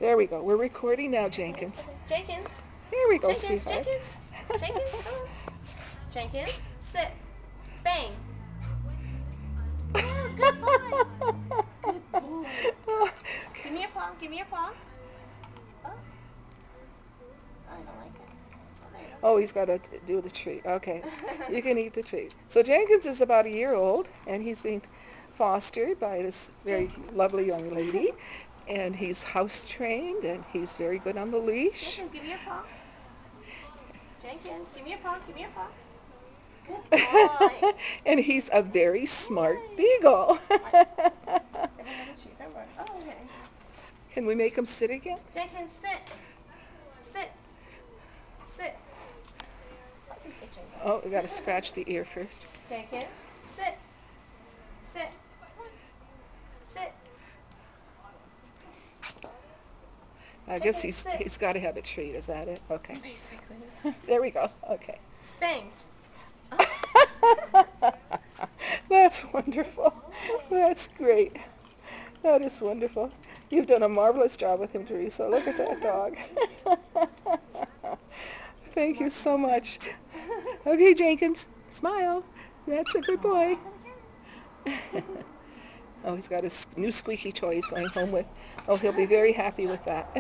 There we go. We're recording now, Jenkins. Jenkins. Here we go, Jenkins. sweetheart. Jenkins. Jenkins. Come on. Jenkins. Sit. Bang. Oh, good boy. Good boy. Give me a paw. Give me a paw. Oh. I don't like it. Oh, there you go. Oh, he's got to do the treat. Okay. You can eat the treat. So Jenkins is about a year old, and he's being fostered by this very lovely young lady. And he's house trained, and he's very good on the leash. Jenkins, give me your paw. Jenkins, give me your paw. Give me your paw. Good boy. And he's a very smart beagle. Oh, okay. Can we make him sit again? Jenkins, sit. Sit. Sit. Oh, we got to scratch the ear first. Jenkins, sit. Sit. Sit. I guess Jenkins, sit. he's got to have a treat. Is that it? Okay. Basically. There we go. Okay. Bang. That's wonderful. That's great. That is wonderful. You've done a marvelous job with him, Teresa. Look at that dog. Thank you so much. Okay, Jenkins, smile. That's a good boy. Oh, he's got his new squeaky toy he's going home with. Oh, he'll be very happy with that.